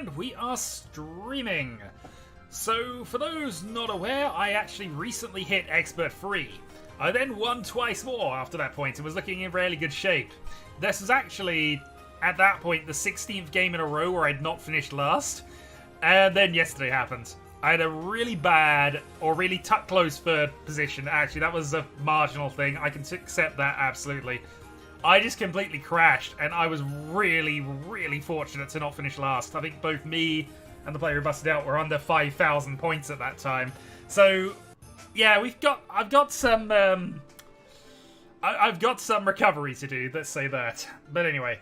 and we are streaming. So, for those not aware, I actually recently hit Expert 3. I then won twice more after that point and was looking in really good shape. This was actually, at that point, the 16th game in a row where I'd not finished last. And then yesterday happened. I had a really bad, or really close third position. Actually, that was a marginal thing. I can accept that, absolutely. I just completely crashed, and I was really, really fortunate to not finish last. I think both me and the player who busted out were under 5,000 points at that time. So, yeah, I've got some recovery to do. Let's say that. But anyway,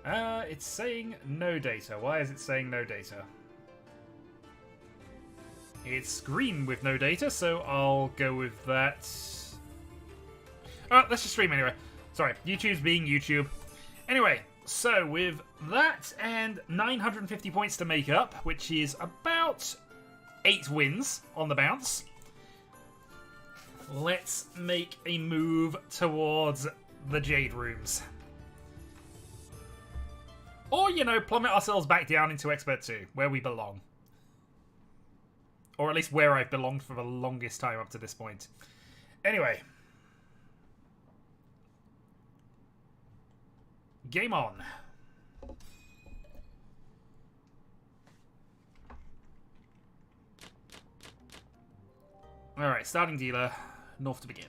it's saying no data. Why is it saying no data? It's green with no data, so I'll go with that. Alright, let's just stream anyway. Sorry, YouTube's being YouTube. Anyway, so with that and 950 points to make up, which is about 8 wins on the bounce, let's make a move towards the Jade Rooms. Or, you know, plummet ourselves back down into Expert 2, where we belong. Or at least where I've belonged for the longest time up to this point. Anyway. Game on. Alright, starting dealer. North to begin.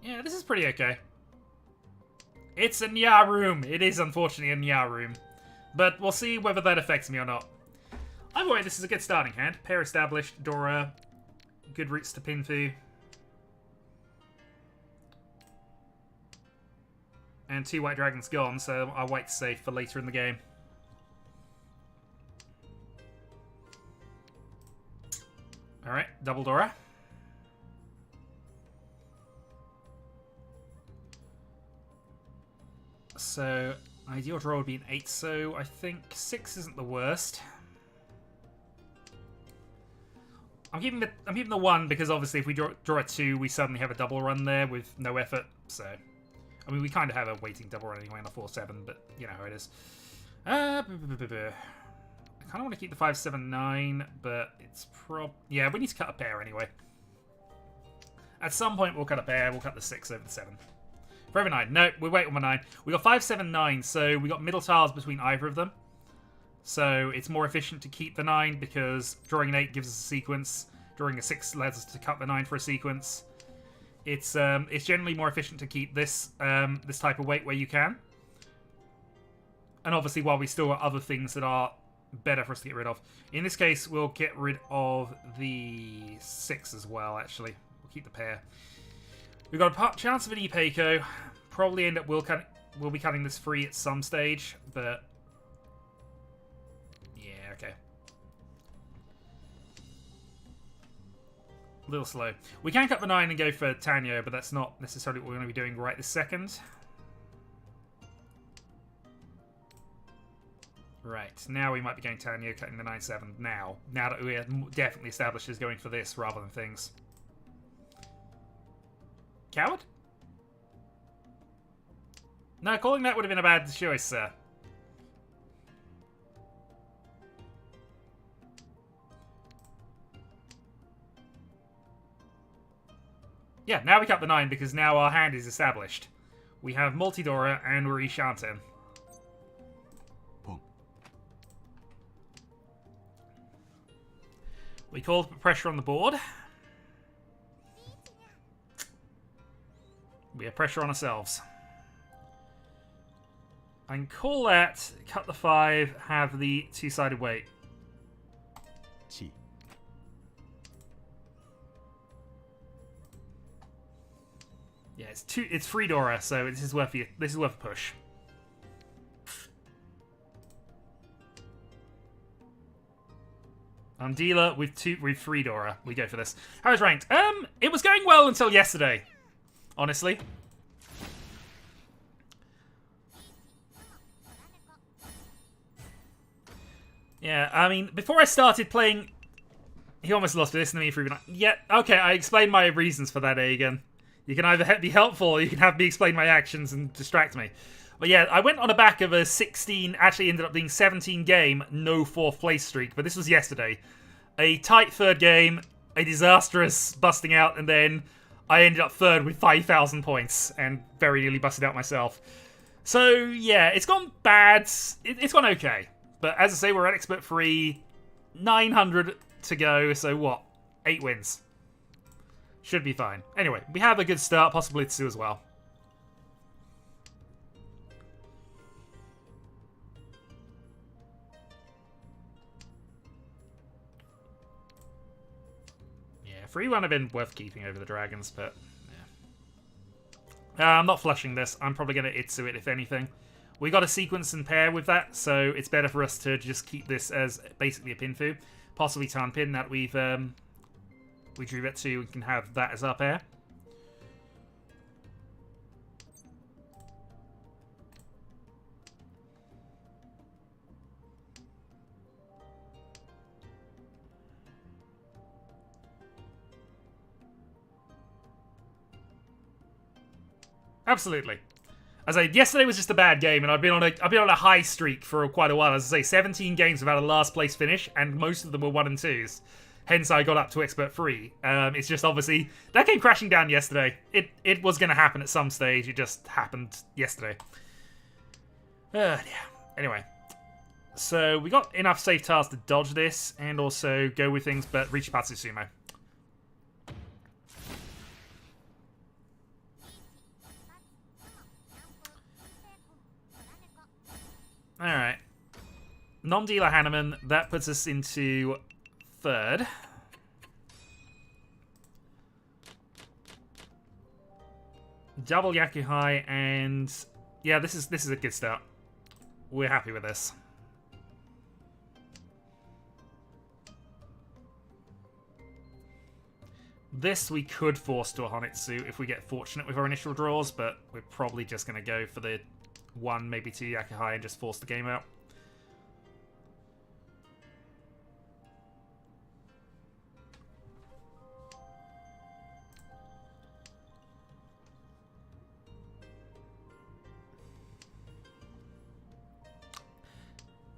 Yeah, this is pretty okay. It's a Nya room. It is unfortunately a Nya room. But we'll see whether that affects me or not. Either way, this is a good starting hand. Pair established, Dora. Good roots to Pinfu. And 2 white dragons gone, so I'll wait to save for later in the game. Alright, double Dora. So, ideal draw would be an 8, so I think 6 isn't the worst. I'm keeping the 1 because obviously if we draw a 2, we suddenly have a double run there with no effort, so... I mean, we kind of have a waiting double run anyway on a 4-7, but you know how it is. I kind of want to keep the 5-7-9, but it's yeah, we need to cut a pair anyway. At some point, we'll cut a pair. We'll cut the 6 over the 7. Forever 9. No, we wait on the 9. We got 5-7-9, so we got middle tiles between either of them. So it's more efficient to keep the 9 because drawing an 8 gives us a sequence. Drawing a 6 allows us to cut the 9 for a sequence. It's generally more efficient to keep this this type of weight where you can. And obviously, while we still have other things that are better for us to get rid of. In this case, we'll get rid of the 6 as well, actually. We'll keep the pair. We've got a chance of an E-Payco. Probably end up, we'll be cutting this free at some stage, but... yeah, okay. A little slow. We can cut the 9 and go for Tanyo, but that's not necessarily what we're going to be doing right this second. Right, now we might be going Tanyo, cutting the 9-7 now. Now that we're definitely established as going for this rather than things. Coward? No, calling that would have been a bad choice, sir. Yeah, now we cut the 9 because now our hand is established. We have Multidora and we're Ishanten. We called pressure on the board. We have pressure on ourselves. I can call that, cut the 5, have the 2-sided weight. Yeah, it's free Dora, so this is worth a push. On dealer with 3 Dora, we go for this. How is ranked? It was going well until yesterday, honestly. Yeah, I mean, before I started playing, he almost lost to this and me for even. Yeah, okay, I explained my reasons for that, Aegon. You can either be helpful or you can have me explain my actions and distract me. But yeah, I went on the back of a 16, actually ended up being 17 game, no 4th place streak, but this was yesterday. A tight 3rd game, a disastrous busting out, and then I ended up 3rd with 5,000 points, and very nearly busted out myself. So yeah, it's gone bad, it's gone okay. But as I say, we're at Expert 3, 900 to go, so what? 8 wins. Should be fine. Anyway, we have a good start, possibly 2 as well. Yeah, 3 wouldn't have been worth keeping over the dragons, but yeah. I'm not flushing this. I'm probably going to Itsu it, if anything. We got a sequence and pair with that, so it's better for us to just keep this as basically a Pinfu. Possibly Tarn Pin that we drew it to, we can have that as our pair. Absolutely. As I yesterday was just a bad game, and I've been on a high streak for quite a while. As I say, 17 games without a last place finish, and most of them were 1 and 2s. Hence, I got up to Expert 3. It's just obviously that came crashing down yesterday. It was going to happen at some stage. It just happened yesterday. Yeah. Anyway, so we got enough safe tiles to dodge this, and also go with things, but reach Patsu Sumo. Alright. Non-dealer Hanneman, that puts us into 3rd. Double Yakuhai, and yeah, this is a good start. We're happy with this. This we could force to a Honitsu if we get fortunate with our initial draws, but we're probably just going to go for the 1, maybe 2 Yakuhai and just force the game out.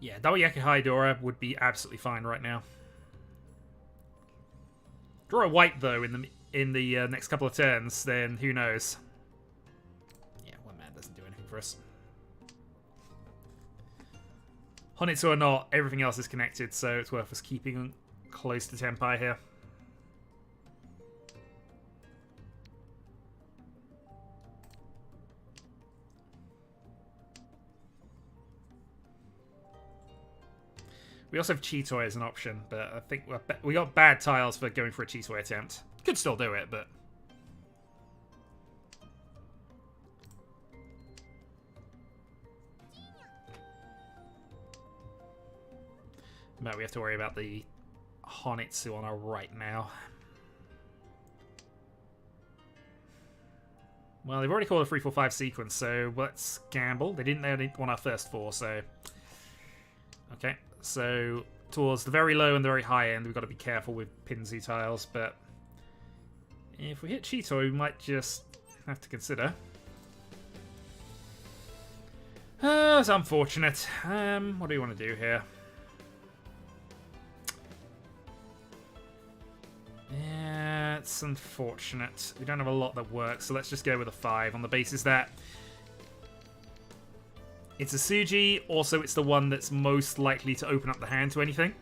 Yeah, double Yakuhai Dora would be absolutely fine right now. Draw a white though in the next couple of turns, then who knows? Yeah, 1 man doesn't do anything for us. Honitsu or not, everything else is connected, so it's worth us keeping close to Tenpai here. We also have Cheetoy as an option, but I think we got bad tiles for going for a Cheetoy attempt. Could still do it, but... But we have to worry about the Honitsu on our right now. Well, they've already called a 3-4-5 sequence, so let's gamble. They didn't want our first 4, so... Okay, so towards the very low and the very high end, we've got to be careful with Pinzu tiles, but if we hit Cheetoy, we might just have to consider. It's unfortunate. What do we want to do here? Yeah, it's unfortunate. We don't have a lot that works, so let's just go with a 5 on the basis that it's a Suji, also it's the one that's most likely to open up the hand to anything.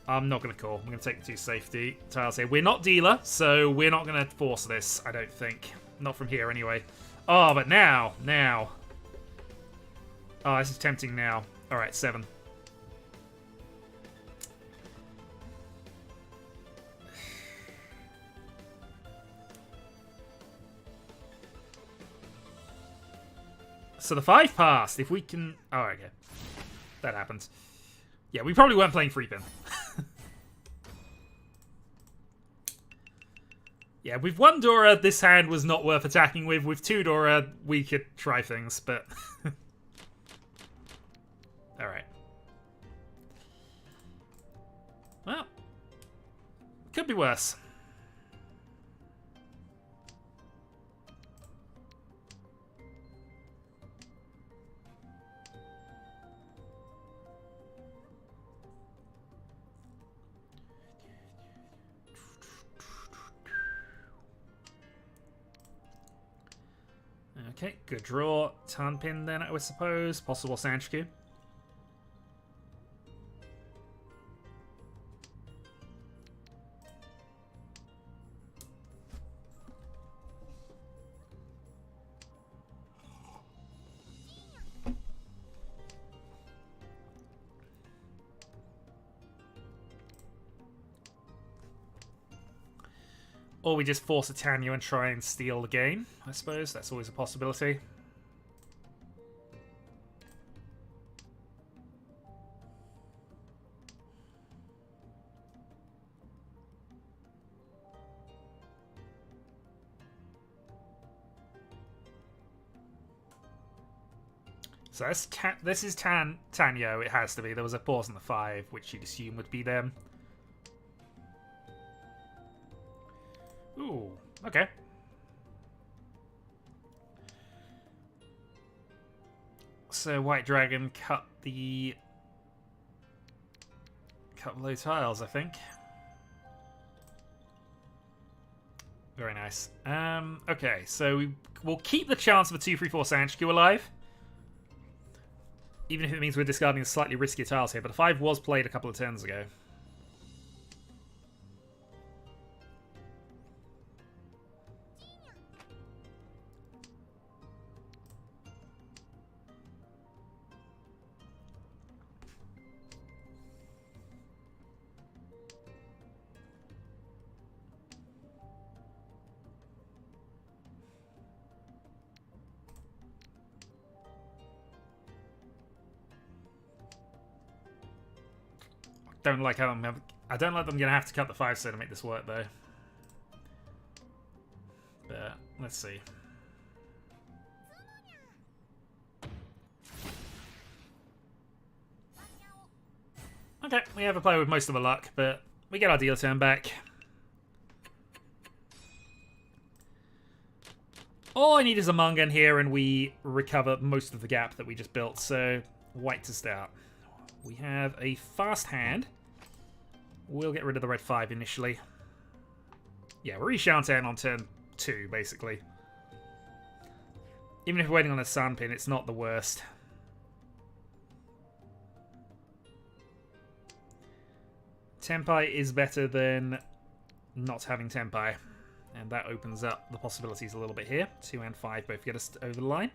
I'm not going to call. I'm going to take the 2 safety tiles here. We're not dealer, so we're not going to force this, I don't think. Not from here, anyway. Oh, but now. Oh, this is tempting now. Alright, 7. So the 5 passed. If we can... Oh, okay. That happens. Yeah, we probably weren't playing free pin. Yeah, with 1 Dora, this hand was not worth attacking with. With 2 Dora, we could try things, but... Alright. Well, could be worse. Okay, good draw. Turn pin then, I would suppose. Possible Sanchiku. Or we just force a Tanyu and try and steal the game, I suppose. That's always a possibility. So this is Tanyo, it has to be. There was a pause on the 5, which you'd assume would be them. Ooh, okay. So White Dragon cut the low tiles, I think. Very nice. Okay, so we'll keep the chance of a 2-3-4 Sanchiku alive. Even if it means we're discarding slightly riskier tiles here, but the 5 was played a couple of turns ago. Don't like how I don't like them gonna have to cut the 5 so to make this work though. But let's see. Okay, we have a play with most of the luck, but we get our deal turn back. All I need is a Mungan here, and we recover most of the gap that we just built. So white to start. We have a fast hand. We'll get rid of the red 5 initially. Yeah, we're Shantan on turn 2, basically. Even if we're waiting on a sun pin, it's not the worst. Tenpai is better than not having Tenpai. And that opens up the possibilities a little bit here. 2 and 5 both get us over the line.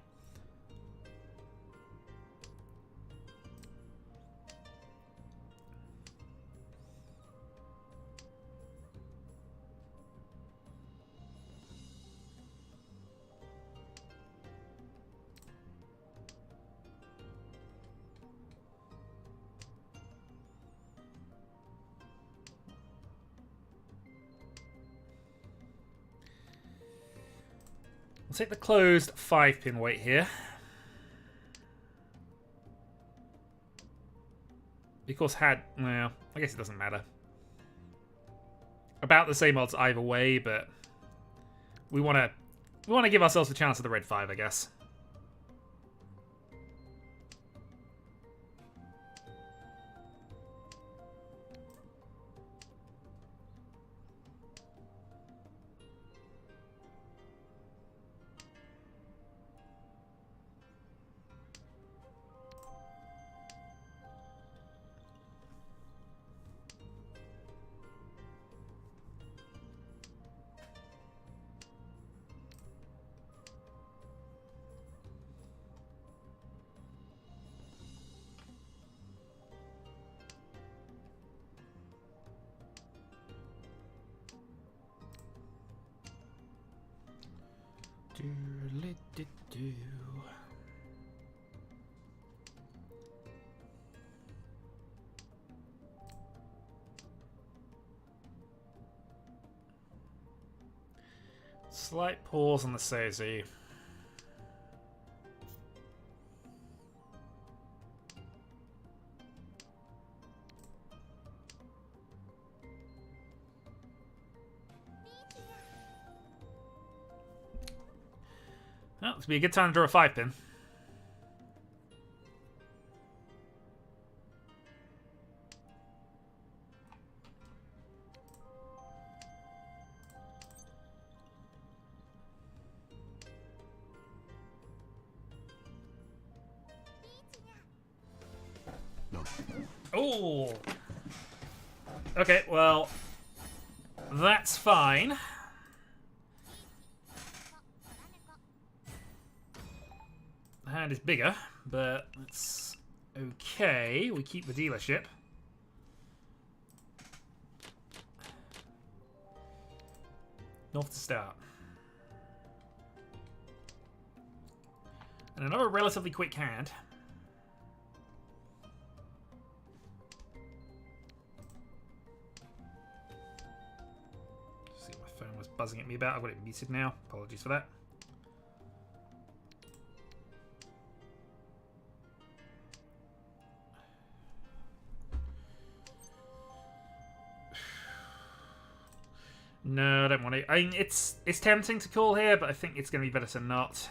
We'll take the closed 5-pin weight here. Because well, I guess it doesn't matter. About the same odds either way, but we want to give ourselves a chance at the red 5, I guess. Do. Slight pause on the Sozu. Well, this would be a good time to draw a 5-pin. Oh. Okay, well, that's fine. The hand is bigger, but it's okay. We keep the dealership. North to start. And another relatively quick hand. See what my phone was buzzing at me about. I've got it muted now. Apologies for that. No, I don't want to. I mean, it's tempting to call here, but I think it's going to be better to not.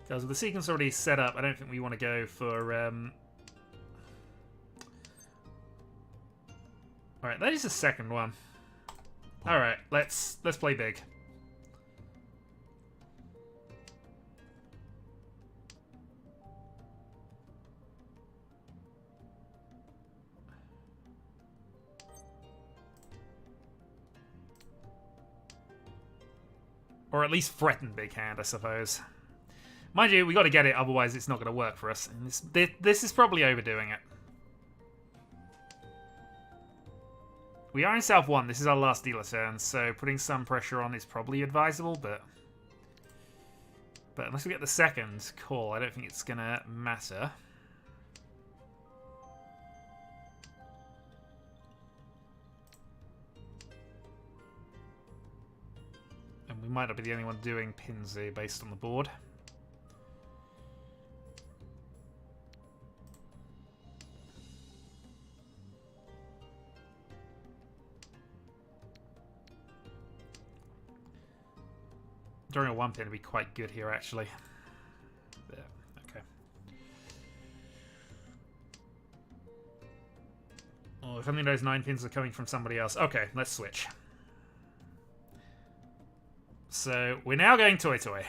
Because with the sequence already set up, I don't think we want to go for... Alright, that is the second one. Alright, let's play big. Or at least threaten big hand, I suppose. Mind you, we got to get it, otherwise it's not going to work for us. And this is probably overdoing it. We are in South 1. This is our last dealer turn, so putting some pressure on is probably advisable, but unless we get the second call, I don't think it's going to matter. And we might not be the only one doing Pinzu based on the board. During a 1-pin would be quite good here, actually. There, okay. Oh, if only those 9 pins are coming from somebody else. Okay, let's switch. So, we're now going Toy Toy.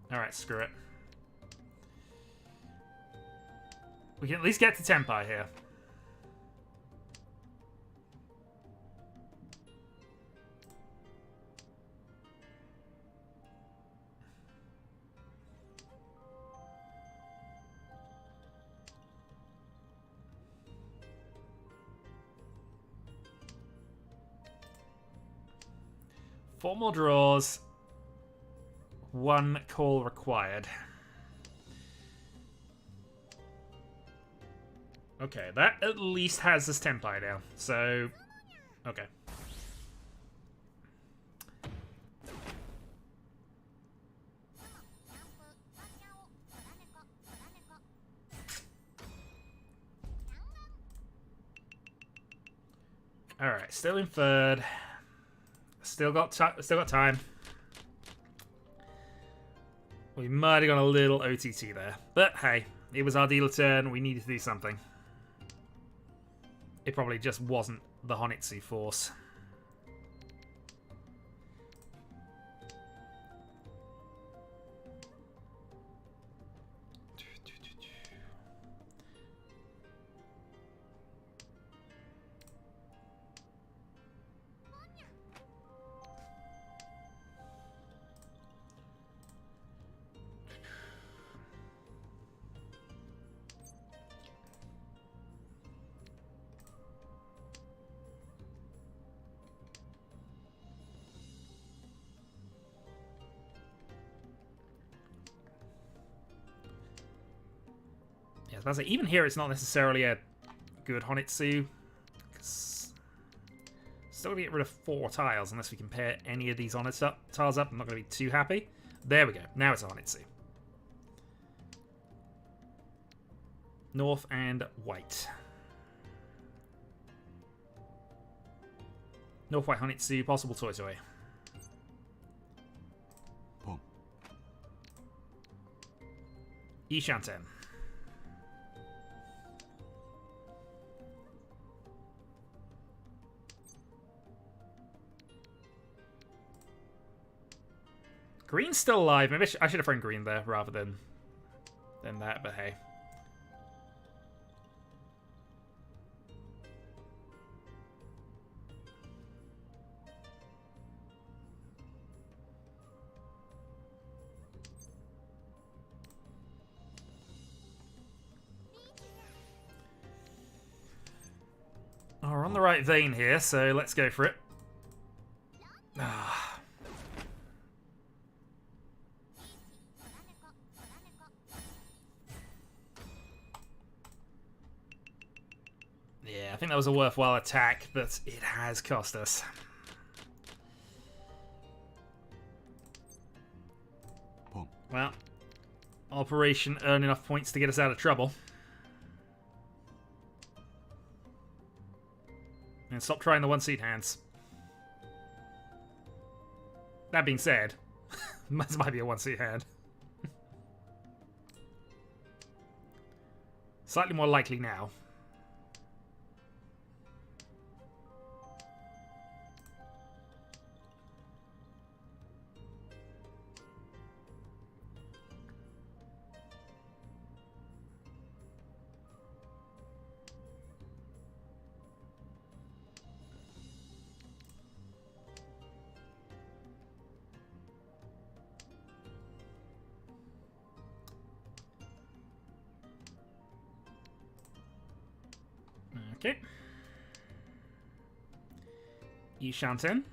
Alright, screw it. We can at least get to Tenpai here. Four more draws. 1 call required. Okay, that at least has this Tenpai now. So, okay. All right, still in third. Still got time. We might have gone a little OTT there, but hey, it was our dealer turn. We needed to do something. It probably just wasn't the Honitsu force. Yeah, I was about to say, even here it's not necessarily a good Honitsu. Still gonna get rid of 4 tiles unless we can pair any of these tiles up. I'm not gonna be too happy. There we go. Now it's a Honitsu. North and white. North white Honitsu, possible Toy Toy. Ishanten. Green's still alive. Maybe I should have thrown green there rather than that, but hey. Oh, we're on the right vein here, so let's go for it. Ah. Yeah, I think that was a worthwhile attack, but it has cost us. Well, Operation earn enough points to get us out of trouble. And stop trying the one-seat hands. That being said, this might be a one-seat hand. Slightly more likely now. Okay. Yishanten.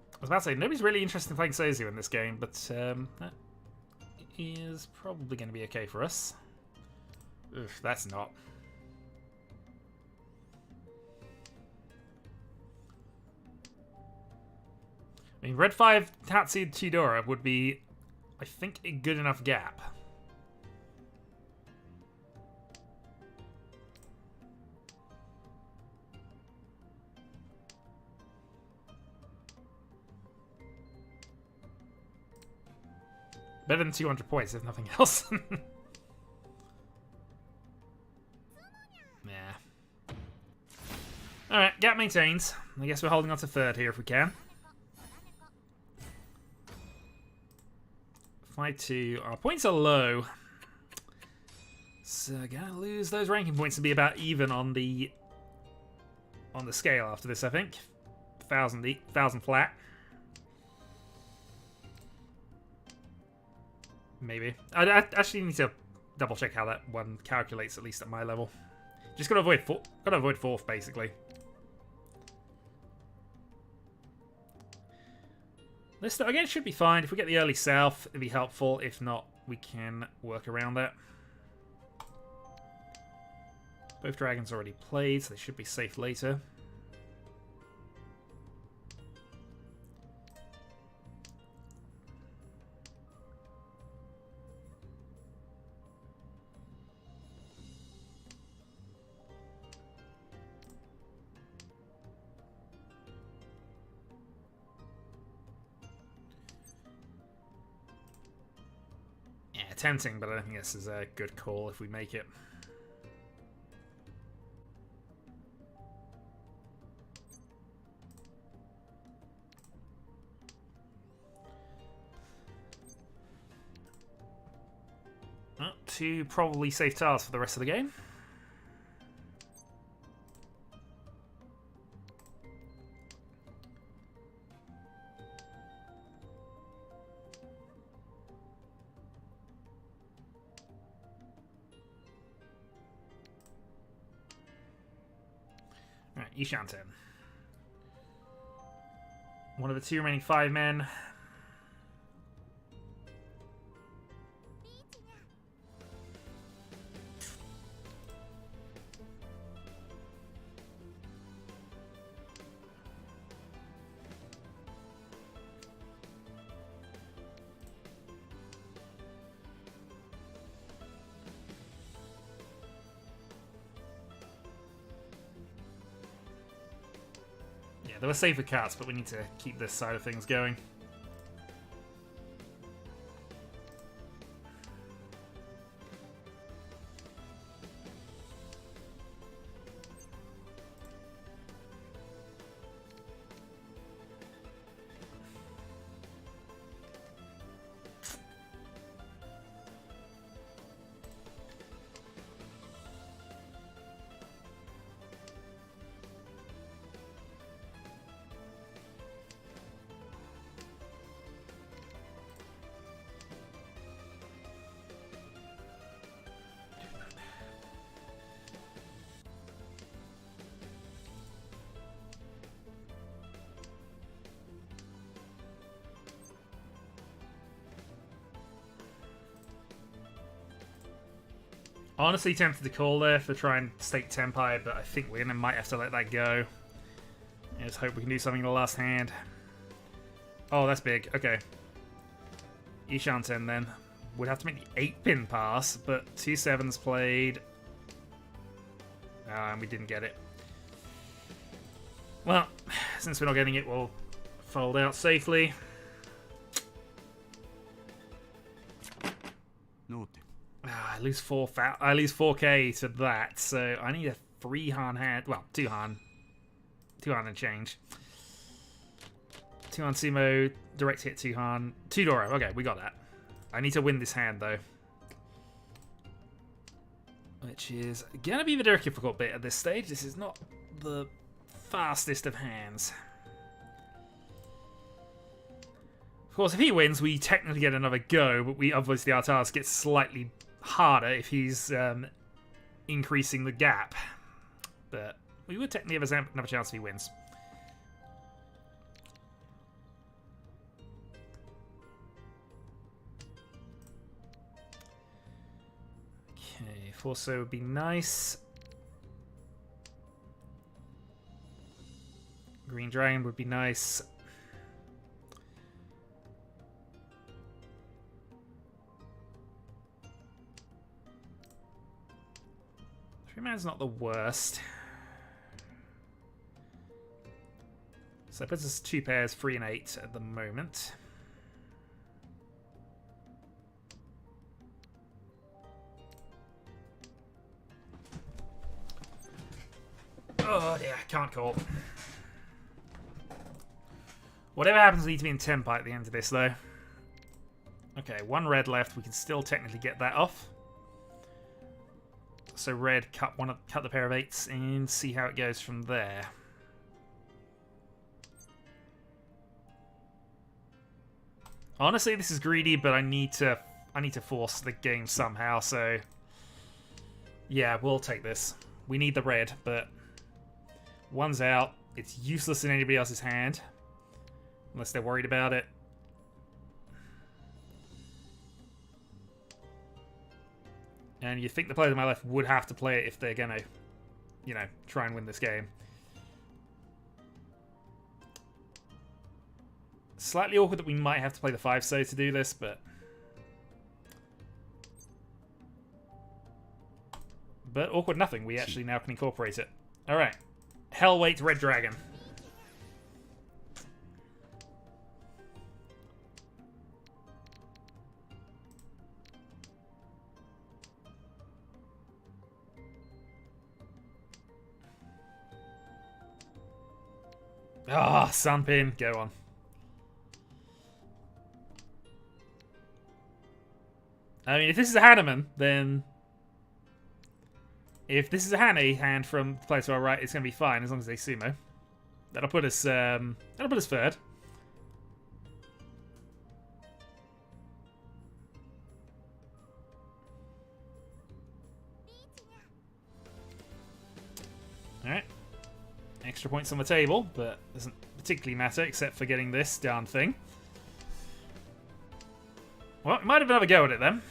I was about to say, nobody's really interested in playing Sozio in this game, but that is probably going to be okay for us. Oof, that's not. I mean, Red 5 Tatsu Chidora would be, I think, a good enough gap. Better than 200 points, if nothing else. Yeah. Alright, gap maintained. I guess we're holding on to third here if we can. 5-2. Our points are low. So gonna lose those ranking points to be about even on the scale after this, I think. 1,000 flat. Maybe. I actually need to double check how that one calculates, at least at my level. Just gotta avoid fourth, basically. This again should be fine. If we get the early south, it'd be helpful. If not, we can work around that. Both dragons already played, so they should be safe later. Tempting, but I don't think this is a good call if we make it. Well, two probably safe tiles for the rest of the game. Ishanten. One of the 2 remaining 5 men. There were safer cuts, but we need to keep this side of things going. Honestly tempted to call there for try and stake Tempai, but I think we're gonna might have to let that go. I just hope we can do something in the last hand. Oh, that's big. Okay. Ishanten then. Would have to make the 8-pin pass, but 2 7s played. And we didn't get it. Well, since we're not getting it, we'll fold out safely. I lose 4k to that, so I need a 3 Han hand. Well, 2 Han. 2 Han and change. 2 Han Sumo, direct hit 2 Han. 2 Doro. Okay, we got that. I need to win this hand, though. Which is going to be the difficult bit at this stage. This is not the fastest of hands. Of course, if he wins, we technically get another go, but we obviously our task gets slightly harder if he's increasing the gap. But we would technically have another chance if he wins. Okay, Forso would be nice. Green Dragon would be nice. Man's not the worst. So that puts us 2 pairs, 3 and 8 at the moment. Oh dear, can't call. Whatever happens, we need to be in Tempai at the end of this, though. Okay, 1 red left. We can still technically get that off. So red, cut the pair of 8s and see how it goes from there. Honestly, this is greedy, but I need to force the game somehow. So yeah, we'll take this. We need the red, but 1's out. It's useless in anybody else's hand unless they're worried about it. And you think the players on my left would have to play it if they're going to, you know, try and win this game. Slightly awkward that we might have to play the 5-so to do this, but... But awkward nothing. We actually now can incorporate it. Alright. Hellweight Red Dragon. Ah, Sunpin, go on. I mean, if this is a Hanneman, then... If this is a Hane hand from the place to our right, it's going to be fine, as long as they sumo. That'll put us, third. Alright. extra points on the table, but doesn't particularly matter except for getting this darn thing. Well, we might have another go at it then.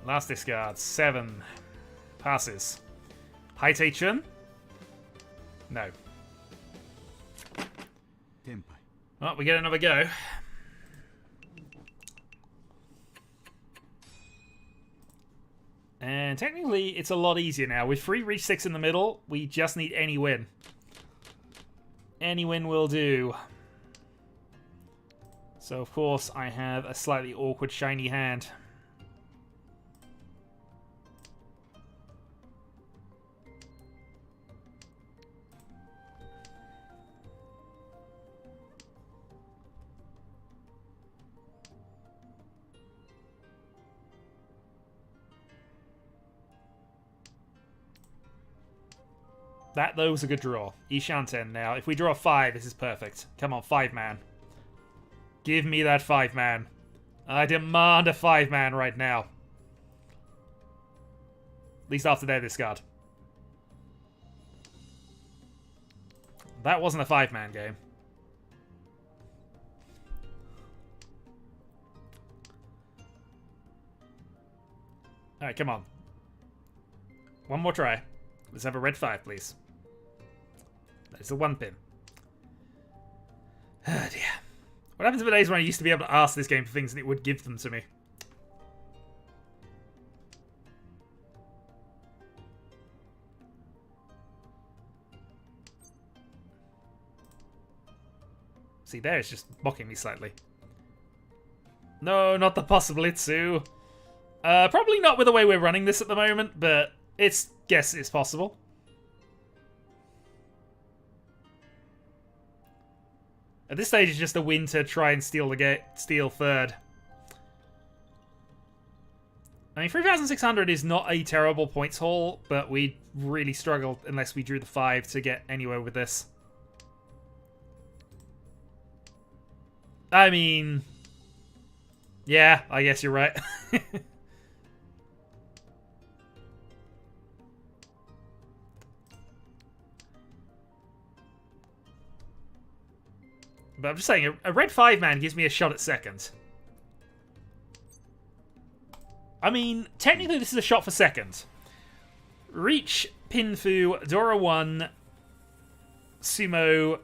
Last discard, 7. Passes. Hightation? No. Well, we get another go. And technically, it's a lot easier now. With 3 Reach 6 in the middle, we just need any win. Any win will do. So, of course, I have a slightly awkward shiny hand. That, though, was a good draw. Ishanten now. If we draw 5, this is perfect. Come on, 5-man. Give me that 5-man. I demand a 5-man right now. At least after their discard. That wasn't a 5-man game. Alright, come on. One more try. Let's have a red 5, please. That is a 1 pin. Oh dear. What happens to the days when I used to be able to ask this game for things and it would give them to me? See, there it's just mocking me slightly. No, not the possible Itsu. Probably not with the way we're running this at the moment, but guess it's possible. At this stage, it's just a win to try and steal third. I mean, 3,600 is not a terrible points haul, but we really struggled unless we drew the 5 to get anywhere with this. I mean, yeah, I guess you're right. But I'm just saying, a red 5-man gives me a shot at second. I mean, technically this is a shot for second. Reach, Pinfu, Dora 1, Sumo,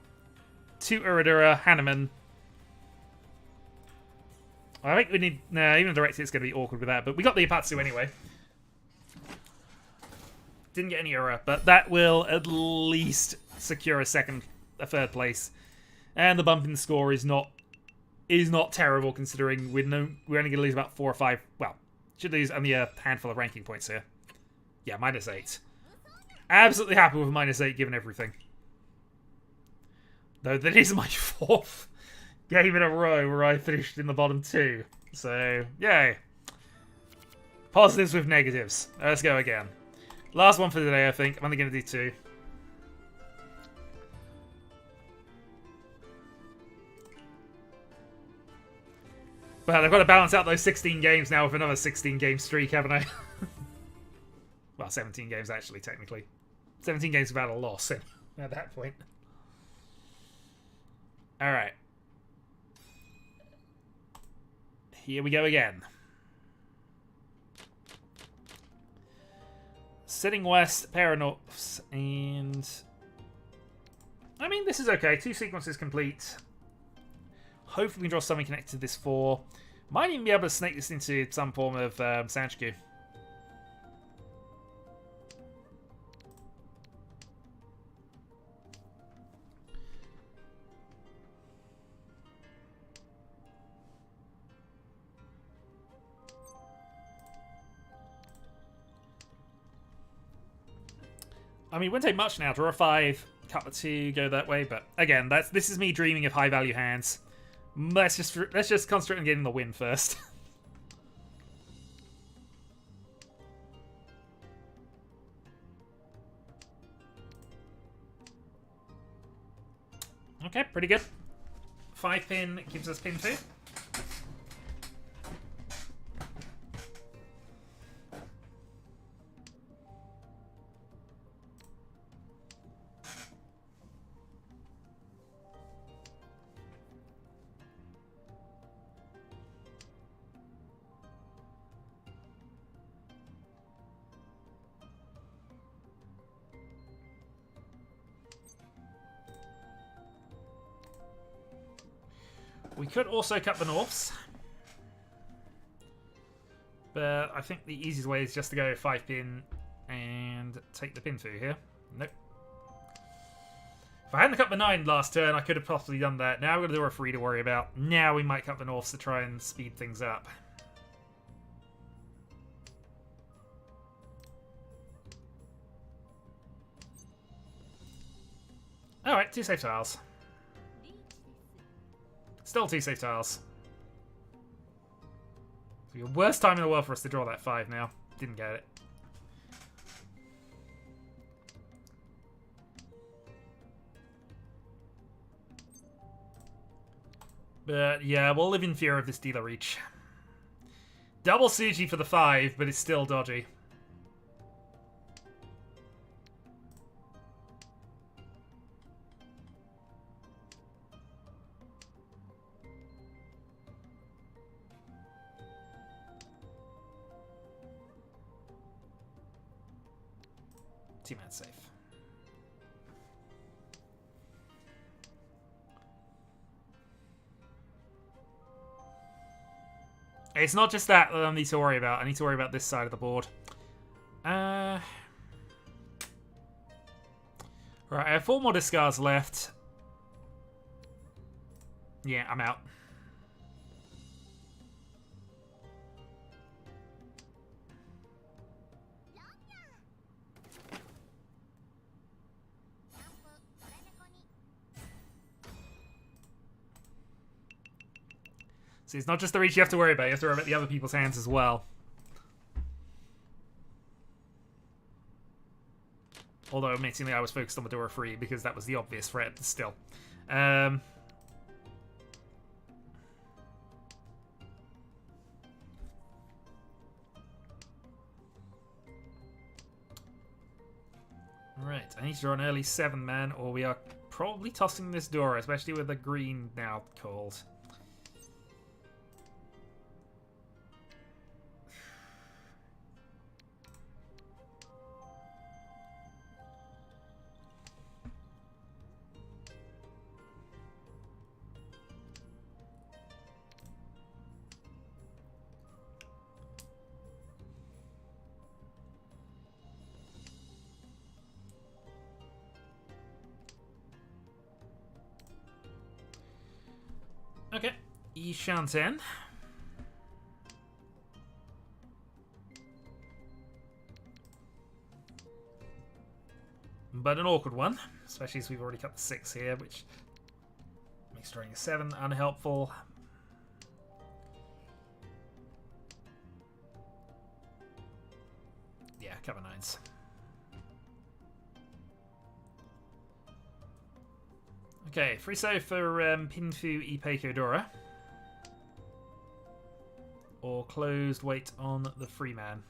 2 Uradura, Hanuman. I think we need... Nah, even the direct hit's going to be awkward with that, but we got the Ipatsu anyway. Didn't get any Ura, but that will at least secure a third place. And the bump in the score is not terrible considering we're only going to lose about 4 or 5. Well, should lose only a handful of ranking points here. Yeah, -8. Absolutely happy with -8 given everything. Though that is my 4th game in a row where I finished in the bottom 2. So, yay. Positives with negatives. Let's go again. Last one for the day, I think. I'm only going to do 2. But I've got to balance out those 16 games now with another 16-game streak, haven't I? Well, 17 games, actually, technically. 17 games without a loss at that point. Alright. Here we go again. Sitting West, Paranorths, and... I mean, this is okay. 2 sequences complete. Hopefully we can draw something connected to this 4. Might even be able to snake this into some form of Sanchiku. I mean, it wouldn't take much now. Draw a 5, cut the 2, go that way. But again, this is me dreaming of high value hands. Let's just concentrate on getting the win first. Okay, pretty good. 5 pin gives us pin 2. We could also cut the norths. But I think the easiest way is just to go 5 pin and take the pin 2 here. Nope. If I hadn't cut the 9 last turn, I could have possibly done that. Now we're going to do a 3 to worry about. Now we might cut the norths to try and speed things up. Alright, 2 safe tiles. Still 2 safe tiles. So the worst time in the world for us to draw that 5 now. Didn't get it. But yeah, we'll live in fear of this dealer reach. Double Suji for the 5, but it's still dodgy. Team-man safe. It's not just that I need to worry about. I need to worry about this side of the board. Right, I have 4 more discards left. Yeah, I'm out. See, it's not just the reach you have to worry about. You have to worry about the other people's hands as well. Although, admittingly, I was focused on the door 3 because that was the obvious threat, still. Right, I need to draw an early 7-man, or we are probably tossing this door, especially with the green now called. Okay, Ishanten. But an awkward one, especially as we've already cut the 6 here, which makes drawing a 7 unhelpful. Yeah, cover 9s. Okay, free save for Pinfu Ipeiko Dora. Or closed wait on the free man.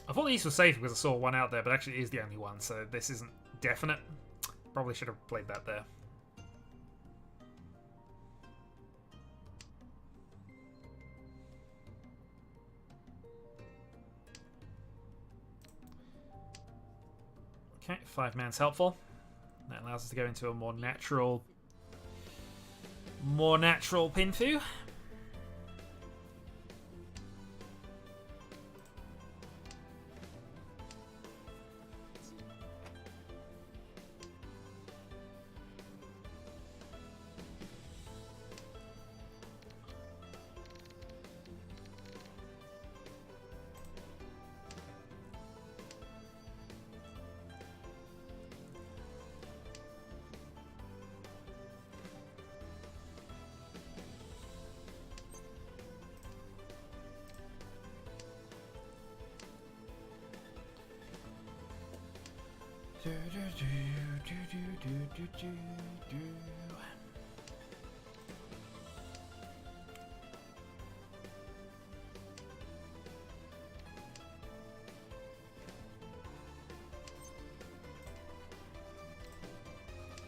I thought the East was safe because I saw one out there, but actually it is the only one, so this isn't definite. Probably should have played that there. Okay, 5-man's helpful. That allows us to go into a more natural Pinfu.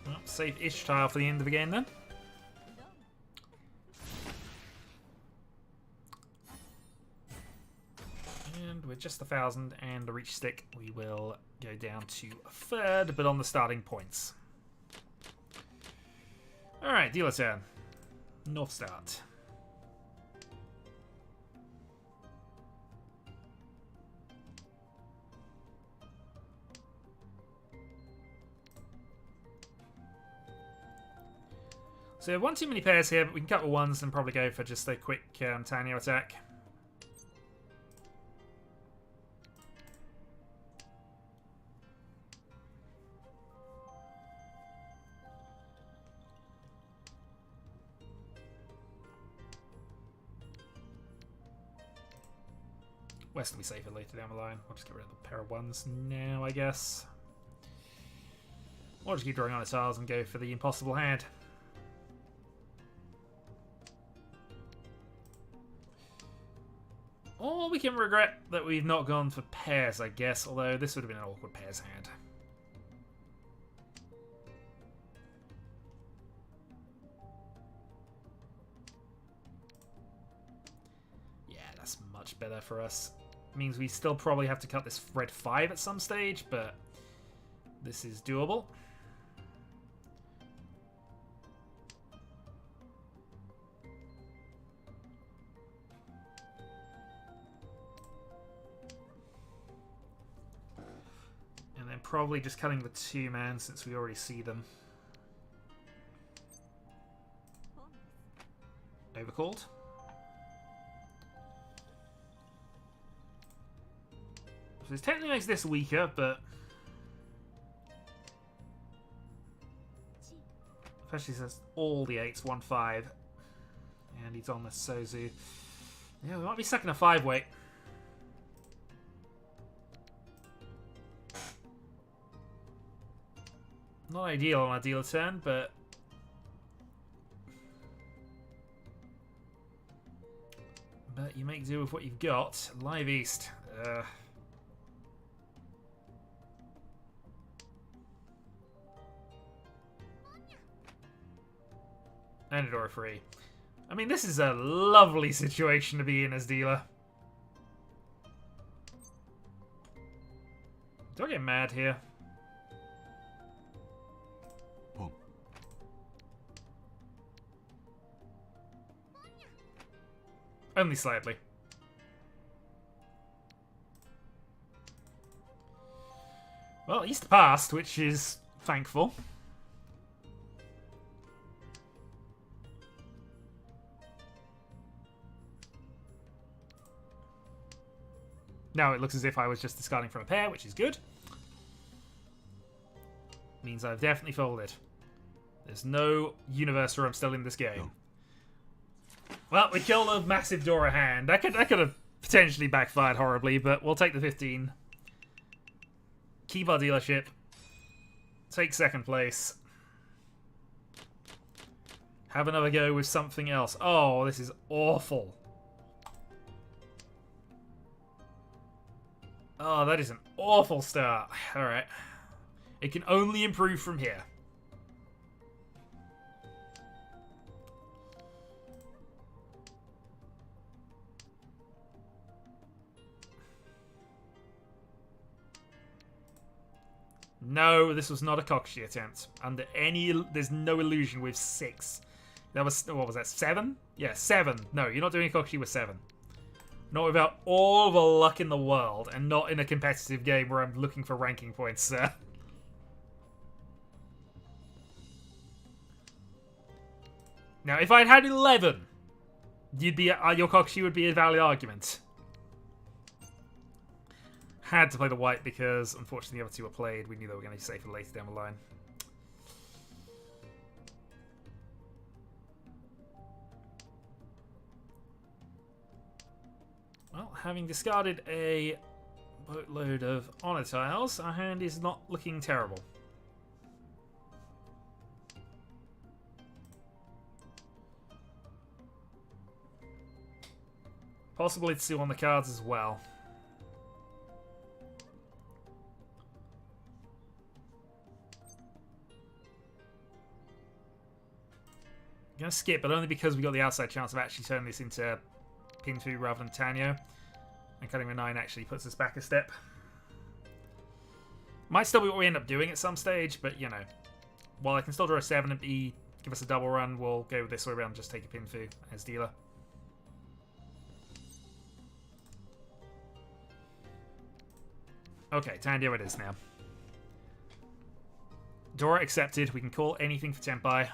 Well, save Ishtar for the end of the game then. And with just 1,000 and a reach stick, we will go down to third, but on the starting points. Alright, dealer turn. North start. So one too many pairs here, but we can cut the ones and probably go for just a quick Tanyo attack. West will be safer later down the line. I'll just get rid of the pair of ones now, I guess. Or just keep drawing on its tiles and go for the impossible hand. Or we can regret that we've not gone for pairs, I guess, although this would have been an awkward pairs hand. Yeah, that's much better for us. Means we still probably have to cut this red 5 at some stage, but this is doable. And then probably just cutting the 2-man since we already see them. Overcalled. So this technically makes this weaker, but especially since all the 8s 1-5, and he's on the Sozu. Yeah, we might be stuck in a 5-weight. Not ideal on a dealer turn, but you make do with what you've got. Live East. And a door free. I mean, this is a lovely situation to be in as dealer. Do I get mad here? Only slightly. Well, East passed, which is thankful. Now it looks as if I was just discarding from a pair, which is good. Means I've definitely folded. There's no universe where I'm still in this game. No. Well, we killed a massive Dora hand. That could have potentially backfired horribly, but we'll take the 15. Keep our dealership. Take second place. Have another go with something else. Oh, this is awful. Oh, that is an awful start. Alright. It can only improve from here. No, this was not a Kokushi attempt. Under any... There's no illusion with 6. That was... What was that? 7? Yeah, 7. No, you're not doing a Kokushi with 7. Not without all the luck in the world, and not in a competitive game where I'm looking for ranking points, sir. Now, if I'd had 11, you'd be your Kokushi would be a valid argument. Had to play the white because, unfortunately, the other two were played. We knew they were going to be safer later down the line. Well, having discarded a boatload of honor tiles, our hand is not looking terrible. Possibly two on the cards as well. I'm going to skip, but only because we got the outside chance of actually turning this into Pinfu rather than Tanyo. And cutting a 9 actually puts us back a step. Might still be what we end up doing at some stage, but, you know. While I can still draw a 7 and give us a double run, we'll go this way around and just take a Pinfu as dealer. Okay, Tanyo it is now. Dora accepted. We can call anything for Tenpai.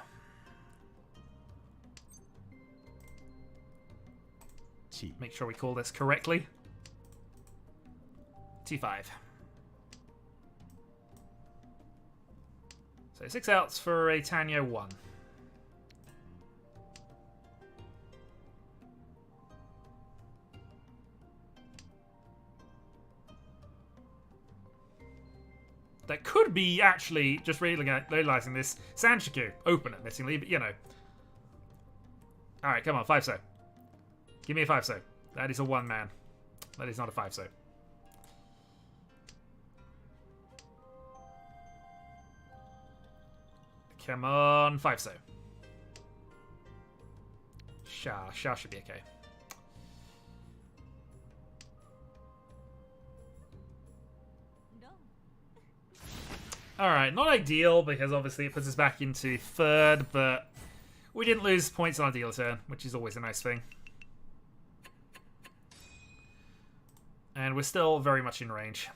Make sure we call this correctly. T5. So 6 outs for a Tanyo 1. That could be actually, just realizing this, Sanshiku. Open, admittingly, but you know. Alright, come on, 5-so. Give me a 5-so. That is a 1-man. That is not a 5-so. Come on, 5-so. Sha should be okay. Alright, not ideal, because obviously it puts us back into third, but we didn't lose points on our deal turn, which is always a nice thing. And we're still very much in range.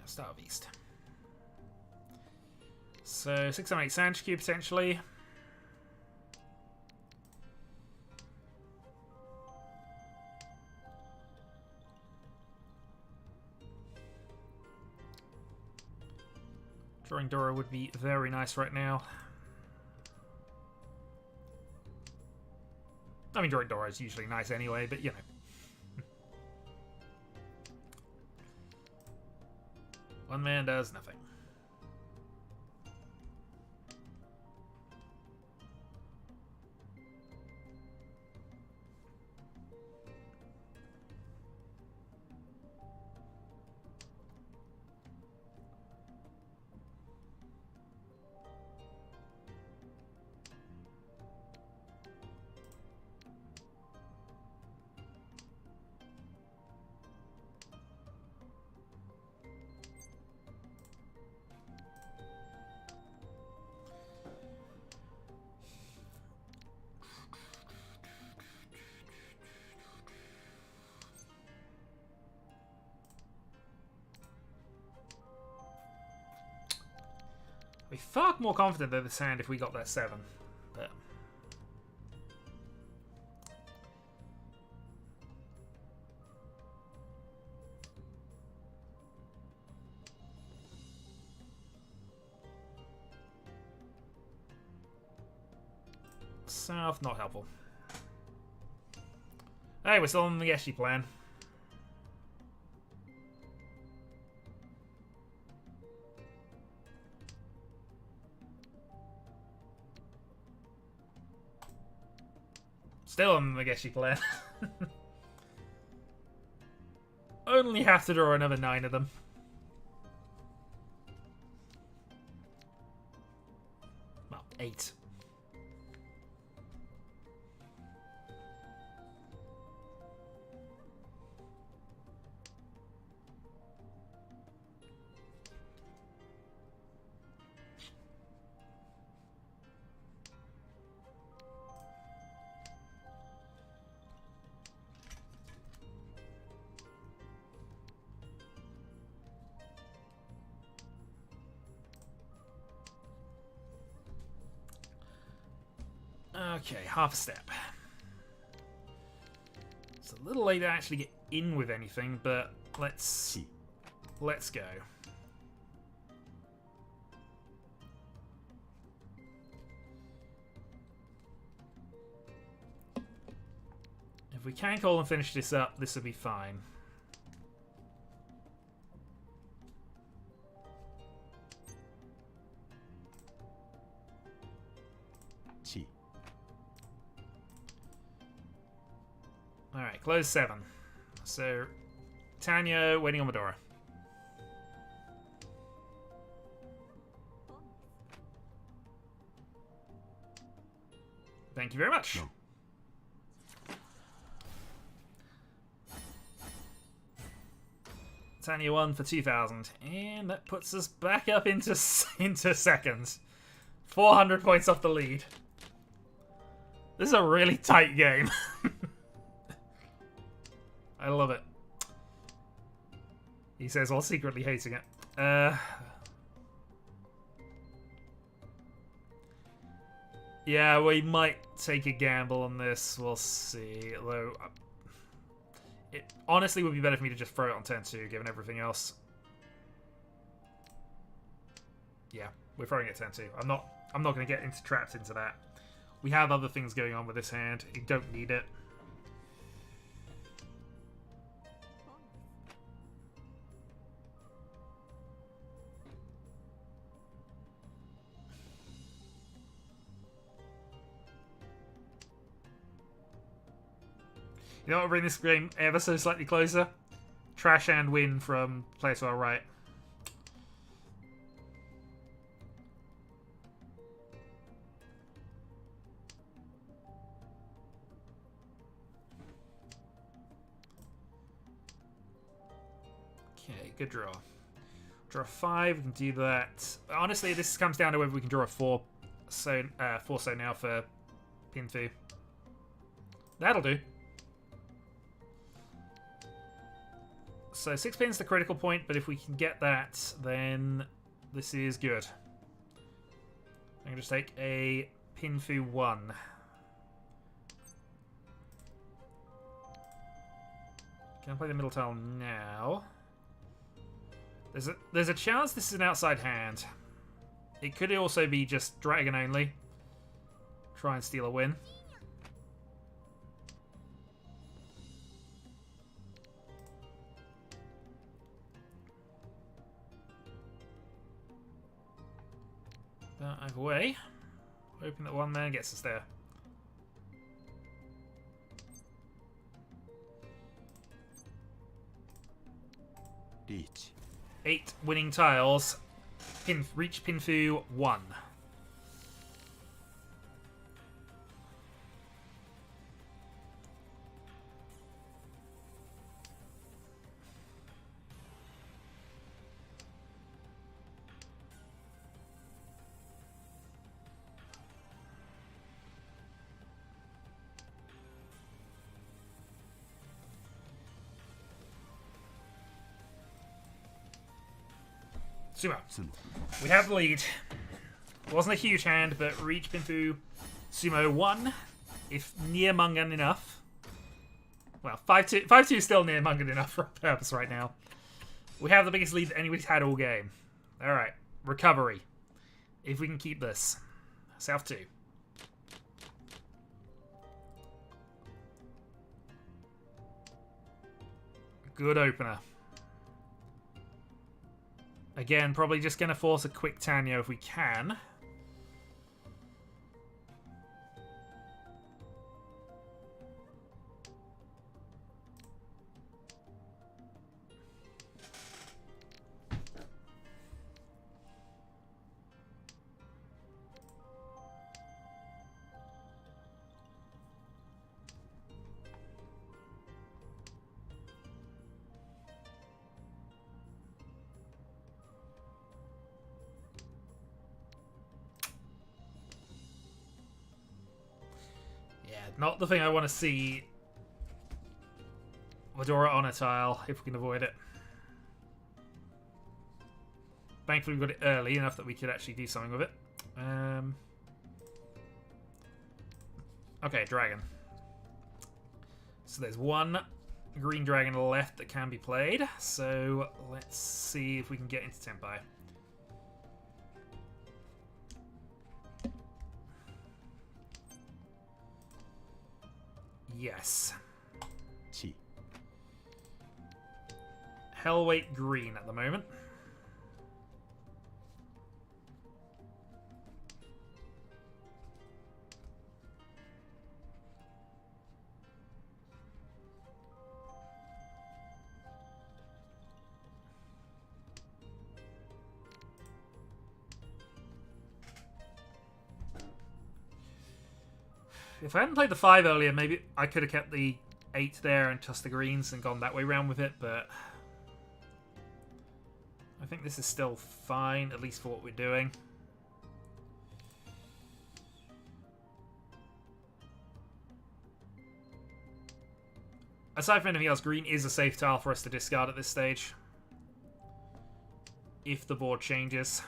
Star of East. So 6 and 8 Sanshiku potentially. Drawing Dora would be very nice right now. I mean, drawing Dora is usually nice anyway, but you know. One man does nothing. I'd be far more confident of this hand if we got that 7, but south, not helpful. Hey, we're still on the Eshi plan. Still on the Geshi plan. Only have to draw another 9 of them. Well, 8. Okay, half a step. It's a little late to actually get in with anything, but let's go. we can call and finish this up, this will be fine. Alright, close 7. So, Tanya waiting on Medora. Thank you very much. No. Tanya won for 2,000, and that puts us back up into seconds. 400 points off the lead. This is a really tight game. I love it. He says while secretly hating it. Yeah, we might take a gamble on this. We'll see. Although, it honestly would be better for me to just throw it on turn 2, given everything else. Yeah, we're throwing it turn 2. I'm not going to get trapped into that. We have other things going on with this hand. You don't need it. You know what will bring this game ever so slightly closer? Trash and win from place to our right. Okay, good draw. Draw 5, we can do that. Honestly, this comes down to whether we can draw a 4 so now for Pinfu. That'll do. So 6 pins the critical point, but if we can get that, then this is good. I'm going to just take a Pinfu 1. Can I play the middle tile now? There's a chance this is an outside hand. It could also be just dragon only. Try and steal a win. Either way, hoping that one man gets us there. Reach. 8 winning tiles. Reach Pinfu 1. Sumo. We have the lead. It wasn't a huge hand, but reach Pinfu Sumo 1, if near Mungan enough. Well, 5-2 is still near Mungan enough for our purpose right now. We have the biggest lead that anybody's had all game. Alright, recovery. If we can keep this. South 2. Good opener. Again, probably just going to force a quick Tanya if we can. Not the thing I want to see. Medora on a tile, if we can avoid it. Thankfully we got it early enough that we could actually do something with it. Okay, dragon. So there's one green dragon left that can be played. So let's see if we can get into Tempai. Yes. 1 Hellweight green at the moment. If I hadn't played the 5 earlier, maybe I could have kept the 8 there and tossed the greens and gone that way round with it, but I think this is still fine, at least for what we're doing. Aside from anything else, green is a safe tile for us to discard at this stage, if the board changes.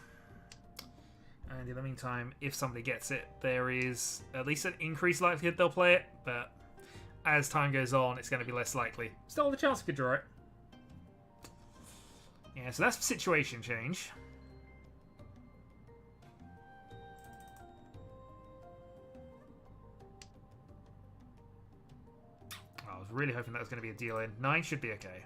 And in the meantime, if somebody gets it, there is at least an increased likelihood they'll play it, but as time goes on, it's going to be less likely. Still the chance we could draw it. Yeah, so that's the situation change. I was really hoping that was going to be a deal in. 9 should be okay.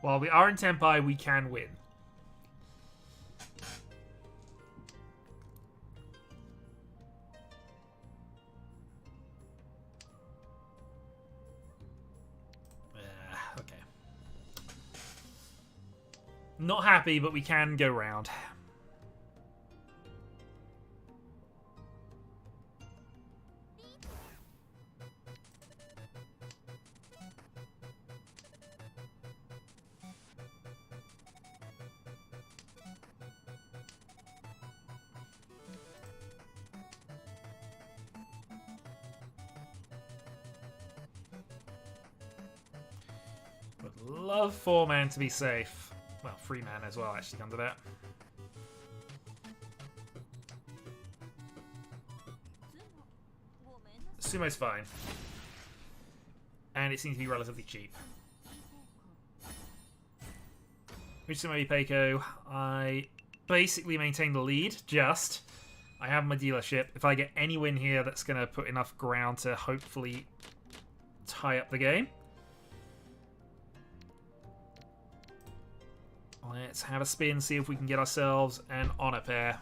While we are in Tempai, we can win. Okay. Not happy, but we can go round. Would love 4-man to be safe. Well, 3-man as well, actually, under that. Sumo's fine. And it seems to be relatively cheap. Mitsumo Ipeiko, I basically maintain the lead, just. I have my dealership. If I get any win here, that's going to put enough ground to hopefully tie up the game. Let's have a spin, see if we can get ourselves an honor pair.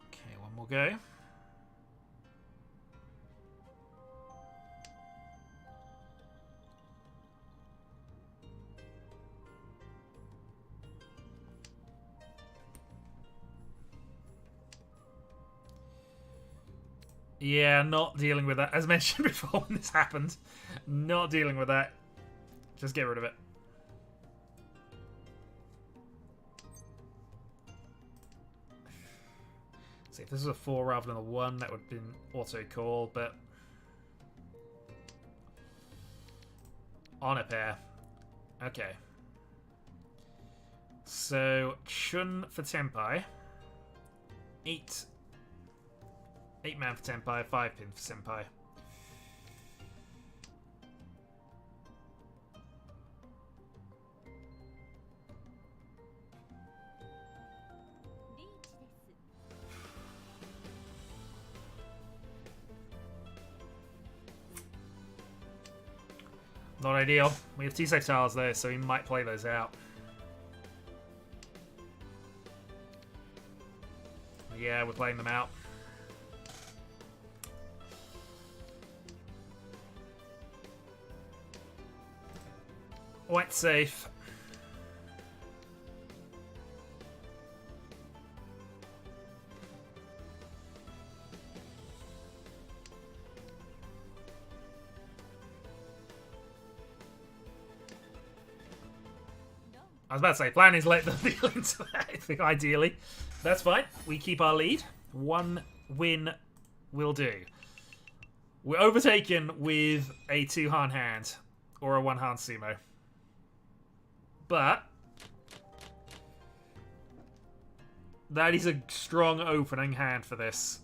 Okay, one more go. Yeah, not dealing with that. As mentioned before when this happened, not dealing with that. Just get rid of it. See, if this was a 4 rather than a 1, that would have been auto-call, but... on a pair. Okay. So, Chun for Tenpai. 8-man for Tenpai, 5-pin for Senpai. Not ideal. We have 2 safe tiles there, so he might play those out. Yeah, we're playing them out. White safe. I was about to say, plan is let the deal into that, ideally. That's fine. We keep our lead. 1 win will do. We're overtaken with a 2-hand hand. Or a 1-hand sumo. But that is a strong opening hand for this.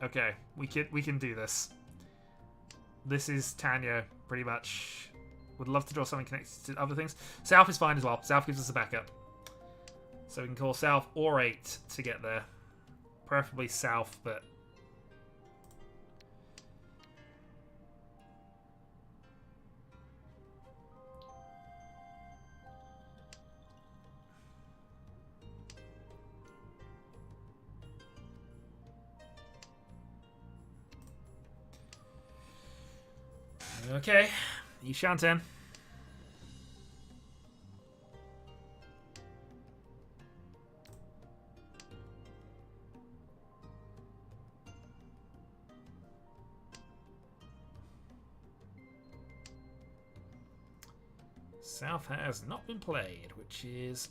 Okay, we can do this. This is Tanya, pretty much. Would love to draw something connected to other things. South is fine as well. South gives us a backup. So we can call South or 8 to get there. Preferably South, but... Okay, Yishanten. South has not been played, which is...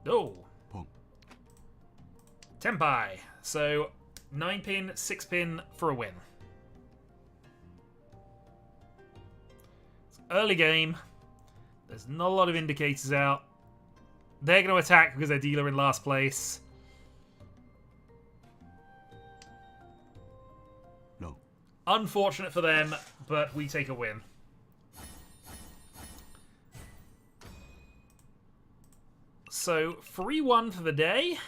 Oh! Pong. Tenpai. So, 9-pin, 6-pin for a win. It's early game. There's not a lot of indicators out. They're going to attack because they're dealer in last place. No. Unfortunate for them, but we take a win. So, 3-1 for the day.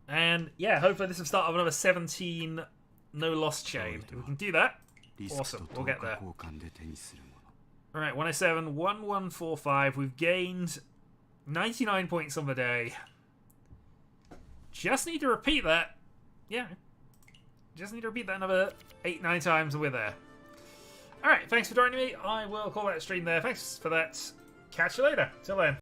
And, yeah, hopefully this is the start of another 17 no-loss chain. If we can do that, awesome. We'll get there. Alright, 107, 1145. We've gained 99 points on the day. Just need to repeat that. Yeah. Just need to repeat that another 8-9 times and we're there. Alright, thanks for joining me. I will call that stream there. Thanks for that. Catch you later. Till then.